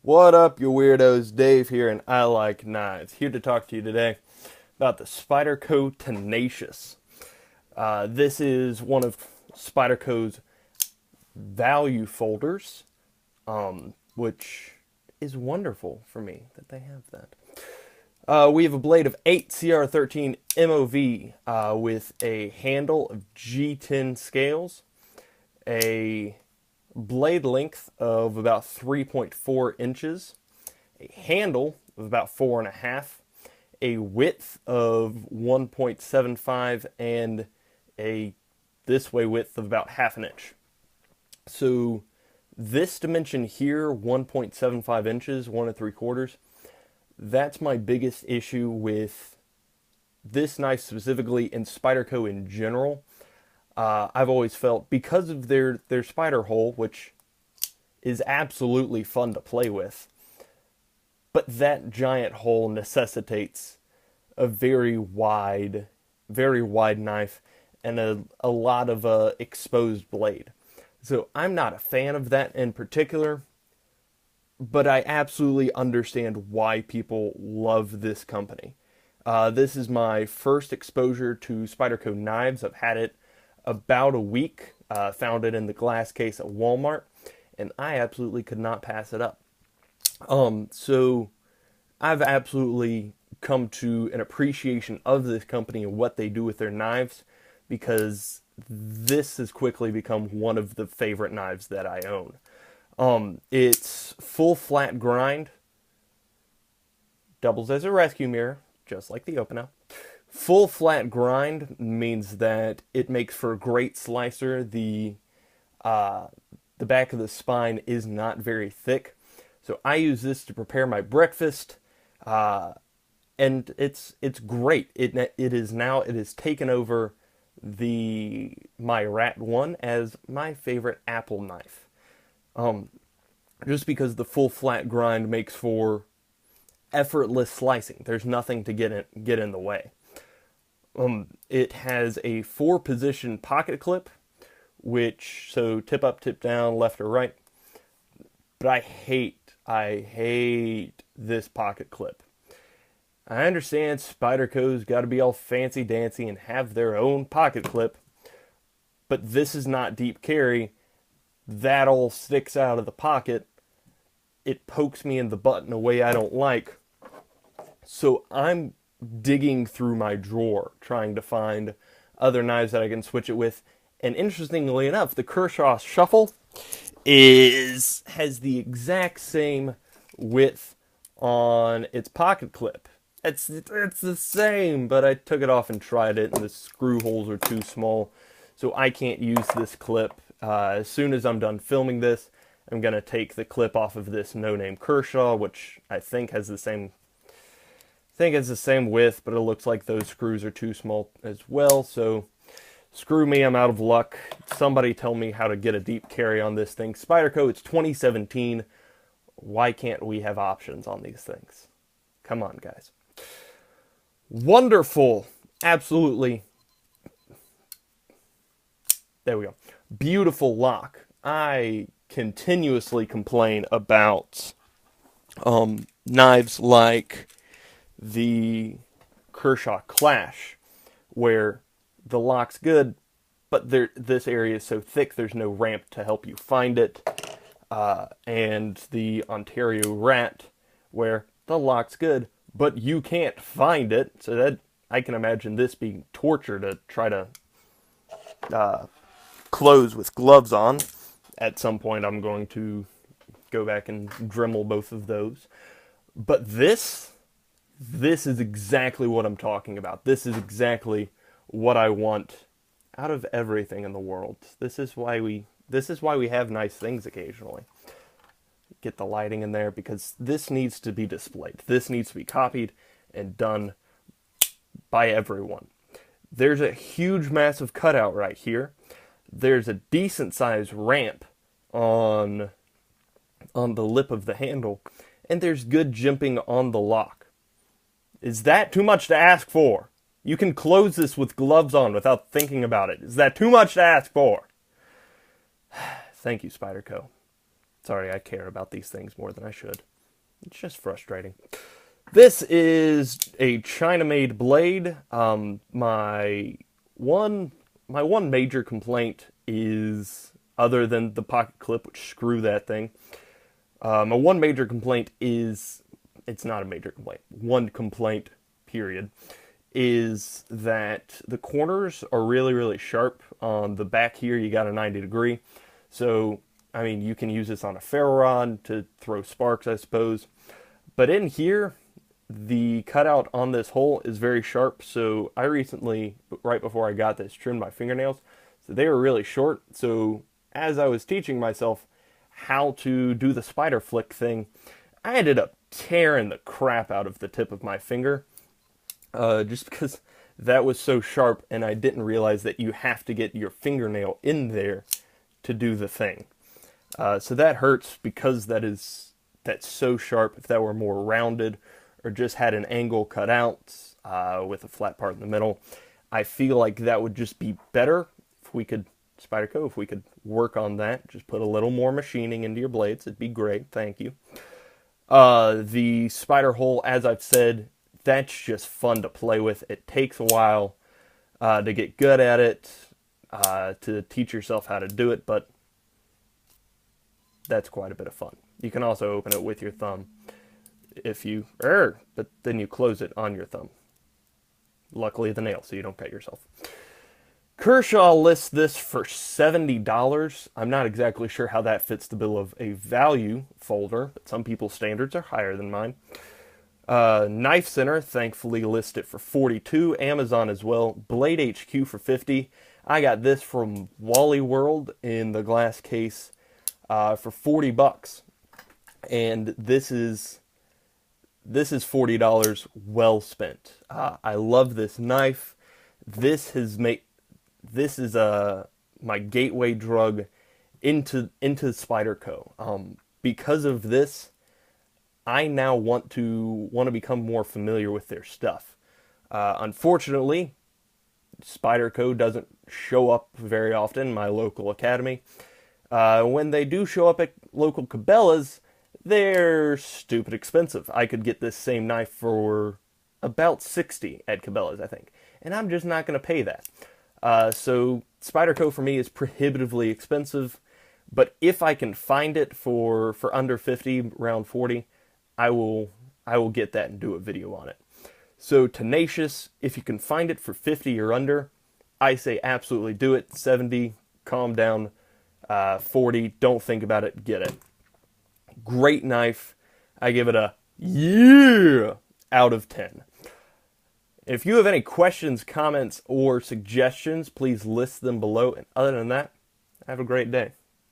What up, you weirdos? Dave here, and I like knives. Here to talk to you today about the Spyderco Tenacious. This is one of Spyderco's value folders, which is wonderful for me that they have that. We have a blade of 8 CR13 MOV with a handle of G10 scales, a blade length of about 3.4 inches, a handle of about 4.5, a width of 1.75, and a this way width of about half an inch. So this dimension here, 1.75 inches, 1 3/4, that's my biggest issue with this knife specifically and Spyderco in general. I've always felt because of their spider hole, which is absolutely fun to play with, but that giant hole necessitates a very wide knife and a lot of exposed blade. So I'm not a fan of that in particular, but I absolutely understand why people love this company. This is my first exposure to Spyderco knives. I've had it about a week. Found it in the glass case at Walmart, and I absolutely could not pass it up. So I've absolutely come to an appreciation of this company and what they do with their knives, because this has quickly become one of the favorite knives that I own. It's full flat grind, doubles as a rescue mirror, just like the Openo. Full flat grind means that it makes for a great slicer. The back of the spine is not very thick, so I use this to prepare my breakfast, and it's great. It has taken over my Rat 1 as my favorite Apple knife. Just because the full flat grind makes for effortless slicing. There's nothing to get in the way. It has a 4-position pocket clip, so tip up, tip down, left or right. But I hate this pocket clip. I understand Spyderco's got to be all fancy dancy and have their own pocket clip, but this is not deep carry. That all sticks out of the pocket. It pokes me in the butt in a way I don't like. So I'm digging through my drawer trying to find other knives that I can switch it with. And interestingly enough, the Kershaw Shuffle has the exact same width on its pocket clip. It's the same, but I took it off and tried it, and the screw holes are too small, so I can't use this clip. As soon as I'm done filming this, I'm going to take the clip off of this no-name Kershaw, which I think has the same width, but it looks like those screws are too small as well, so screw me, I'm out of luck. Somebody tell me how to get a deep carry on this thing. Spyderco, it's 2017. Why can't we have options on these things? Come on, guys. Wonderful. Absolutely. There we go. Beautiful lock. I continuously complain about knives like the Kershaw Clash, where the lock's good, but this area is so thick there's no ramp to help you find it, and the Ontario Rat, where the lock's good, but you can't find it. So that, I can imagine this being torture to try to close with gloves on. At some point I'm going to go back and Dremel both of those. But this is exactly what I'm talking about. This is exactly what I want out of everything in the world. This is why we have nice things occasionally. Get the lighting in there, because this needs to be displayed. This needs to be copied and done by everyone. There's a huge, massive cutout right here. There's a decent sized ramp on the lip of the handle, and there's good jimping on the lock. Is that too much to ask for? You can close this with gloves on without thinking about it. Is that too much to ask for? Thank you, Spyderco. Sorry, I care about these things more than I should. It's just frustrating. This is a China-made blade. My one major complaint is, other than the pocket clip, which screw that thing. My one major complaint is, it's not a major complaint. One complaint, period, is that the corners are really, really sharp. On the back here, you got a 90 degree. So, I mean, you can use this on a ferro rod to throw sparks, I suppose. But in here, the cutout on this hole is very sharp. So I recently, right before I got this, trimmed my fingernails. So they were really short. So as I was teaching myself how to do the spider flick thing, I ended up tearing the crap out of the tip of my finger. Just because that was so sharp, and I didn't realize that you have to get your fingernail in there to do the thing. So that hurts because that's so sharp. If that were more rounded or just had an angle cut out with a flat part in the middle, I feel like that would just be better if we could, Spyderco, if we could work on that. Just put a little more machining into your blades. It'd be great. Thank you. The spider hole, as I've said, that's just fun to play with. It takes a while to get good at it, to teach yourself how to do it, but that's quite a bit of fun. You can also open it with your thumb if you, but then you close it on your thumb. Luckily the nail, so you don't cut yourself. Kershaw lists this for $70. I'm not exactly sure how that fits the bill of a value folder, but some people's standards are higher than mine. Knife Center, thankfully, lists it for $42. Amazon as well. Blade HQ for $50. I got this from Wally World in the glass case for $40. And this is $40 well spent. I love this knife. This is my gateway drug into Spyderco. Because of this, I now want to become more familiar with their stuff. Unfortunately, Spyderco doesn't show up very often in my local academy. When they do show up at local Cabela's, they're stupid expensive. I could get this same knife for about $60 at Cabela's, I think. And I'm just not going to pay that. So Spyderco for me is prohibitively expensive. But if I can find it for under $50, around $40, I will get that and do a video on it. So Tenacious, if you can find it for $50 or under, I say absolutely do it. $70, calm down. $40, don't think about it, get it. Great knife. I give it a yeah out of 10. If you have any questions, comments, or suggestions, please list them below. And other than that, have a great day.